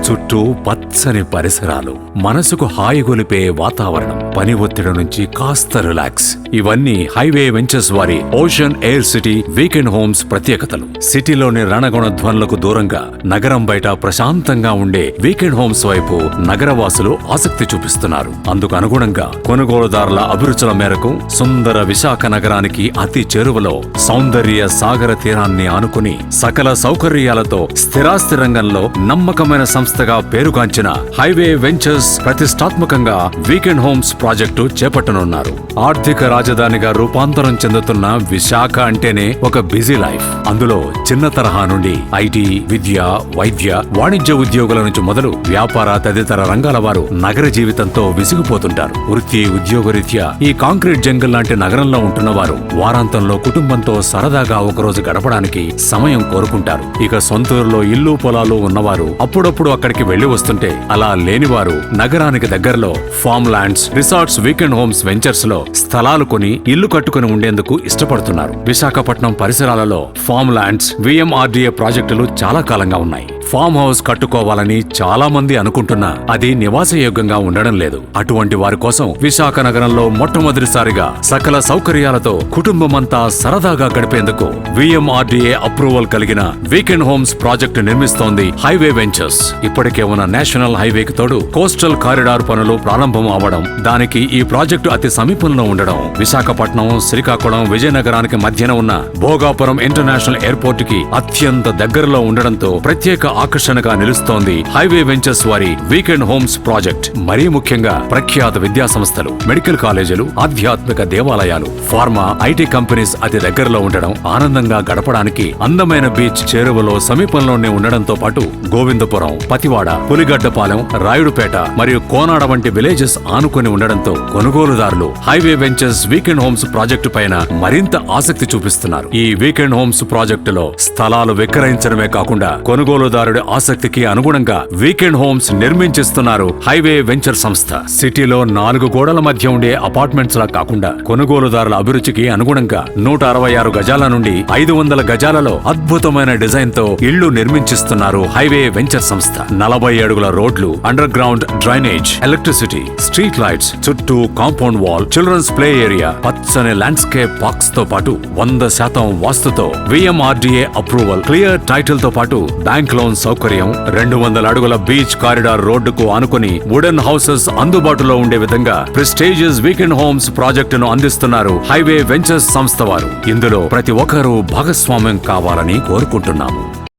చుట్టూ పచ్చని పరిసరాలు, మనసుకు హాయిగొలిపే వాతావరణం, పని ఒత్తిడి నుంచి కాస్త రిలాక్స్. ఇవన్నీ హైవే వెంచర్స్ వారి ocean air city weekend homes ప్రత్యేకతలు. సిటీలోని రణగుణ ధ్వనులకు దూరంగా నగరం బయట ప్రశాంతంగా ఉండే వీకెండ్ హోమ్స్ వైపు నగరవాసులు ఆసక్తి చూపిస్తున్నారు. అందుకు అనుగుణంగా కొనుగోలుదారుల అభిరుచుల మేరకు సుందర విశాఖ నగరానికి అతి చేరువలో సౌందర్య సాగర తీరాన్ని ఆనుకుని సకల సౌకర్యాలతో స్థిరాస్తి రంగంలో నమ్మకమైన సంస్థగా పేరుగాంచిన హైవే వెంచర్స్ ప్రతిష్టాత్మకంగా వీకెండ్ హోమ్స్ ప్రాజెక్టు చేపట్టనున్నారు. ఆర్థిక రాజధానిగా రూపాంతరం చెందుతున్న విశాఖ అంటేనే ఒక బిజీ లైఫ్. అందులో చిన్న తరహా నుండి ఐటీ, విద్య, వైద్య, వాణిజ్య ఉద్యోగుల నుంచి మొదలు వ్యాపార తదితర రంగాల వారు నగర జీవితంతో విసిగిపోతుంటారు. వృత్తి, ఉద్యోగరీత్యా ఈ కాంక్రీట్ జంగల్ లాంటి నగరంలో ఉంటున్న వారు వారాంతంలో కుటుంబంతో సరదాగా ఒకరోజు గడపడానికి సమయం కోరుకుంటారు. ఇక సొంతూరులో ఇల్లు పొలాలు ఉన్నవారు అప్పుడప్పుడు అక్కడికి వెళ్లి వస్తుంటే, అలా లేనివారు నగరానికి దగ్గరలో farm lands, resorts, weekend homes ventures లో స్థలాలు కొని ఇల్లు కట్టుకుని ఉండేందుకు ఇష్టపడుతున్నారు. విశాఖపట్నం పరిసరాలలో ఫార్మ్ ల్యాండ్స్, VMRDA ప్రాజెక్టులు చాలా కాలంగా ఉన్నాయి. ఫామ్ హౌస్ కట్టుకోవాలని చాలా మంది అనుకుంటున్నా అది నివాసయోగ్యంగా ఉండడం లేదు. అటువంటి వారి కోసం విశాఖ నగరంలో మొట్టమొదటిసారిగా సకల సౌకర్యాలతో కుటుంబమంతా సరదాగా గడిపేందుకు VMRDA అప్రూవల్ కలిగిన వీకెండ్ హోమ్స్ ప్రాజెక్టు నిర్మిస్తోంది హైవే వెంచర్స్. ఇప్పటికే ఉన్న నేషనల్ హైవేకి తోడు కోస్టల్ కారిడార్ పనులు ప్రారంభం అవడం, దానికి ఈ ప్రాజెక్టు అతి సమీపంలో ఉండడం, విశాఖపట్నం, శ్రీకాకుళం, విజయనగరానికి మధ్యన ఉన్న భోగాపురం ఇంటర్నేషనల్ ఎయిర్పోర్ట్ కి అత్యంత దగ్గరలో ఉండడంతో ప్రత్యేక ఆకర్షణగా నిలుస్తోంది హైవే వెంచర్స్ వారి వీకెండ్ హోమ్స్ ప్రాజెక్ట్. మరీ ముఖ్యంగా ప్రఖ్యాత విద్యా సంస్థలు, మెడికల్ కాలేజీలు, ఆధ్యాత్మిక దేవాలయాలు, ఫార్మా, ఐటీ కంపెనీస్ అతి దగ్గరలో ఉండడం, ఆనందంగా గడపడానికి అందమైన బీచ్ చేరువలో సమీపంలోనే ఉండడంతో పాటు గోవిందపురం, పతివాడ, పులిగడ్డపాలెం, రాయుడుపేట మరియు కోనాడ వంటి విలేజెస్ ఆనుకుని ఉండడంతో కొనుగోలుదారులు highway ventures weekend homes project పైన మరింత ఆసక్తి చూపిస్తున్నారు. ఈ వీకెండ్ హోమ్స్ ప్రాజెక్టులో స్థలాలు విక్రయించడమే కాకుండా కొనుగోలుదారు ఆసక్తికి అనుగుణంగా వీకెండ్ హోమ్స్ నిర్మించిస్తున్నారు హైవే వెంచర్ సంస్థ. సిటీలో 4 గోడల మధ్య ఉండే అపార్ట్మెంట్స్ లా కాకుండా కొనుగోలుదారుల అభిరుచికి అనుగుణంగా 166 గజాల నుండి 500 గజాలలో అద్భుతమైన డిజైన్ తో ఇళ్లు నిర్మించిస్తున్నారు హైవే వెంచర్ సంస్థ. 40 అడుగుల రోడ్లు, underground drainage, electricity, street lights, చుట్టూ compound wall, children's play area, పచ్చని ల్యాండ్స్కేప్ పార్క్స్ తో పాటు 100% వాస్తుతో VMRDA అప్రూవల్, క్లియర్ టైటిల్ తో పాటు బ్యాంక్ లోన్ సౌకర్యం, 200 అడుగుల బీచ్ కారిడార్ రోడ్డుకు ఆనుకుని వుడెన్ హౌసెస్ అందుబాటులో ఉండే విధంగా ప్రెస్టీజియస్ వీకెండ్ హోమ్స్ ప్రాజెక్టును అందిస్తున్నారు హైవే వెంచర్స్ సంస్థ వారు. ఇందులో ప్రతి ఒక్కరూ భాగస్వామ్యం కావాలని కోరుకుంటున్నాము.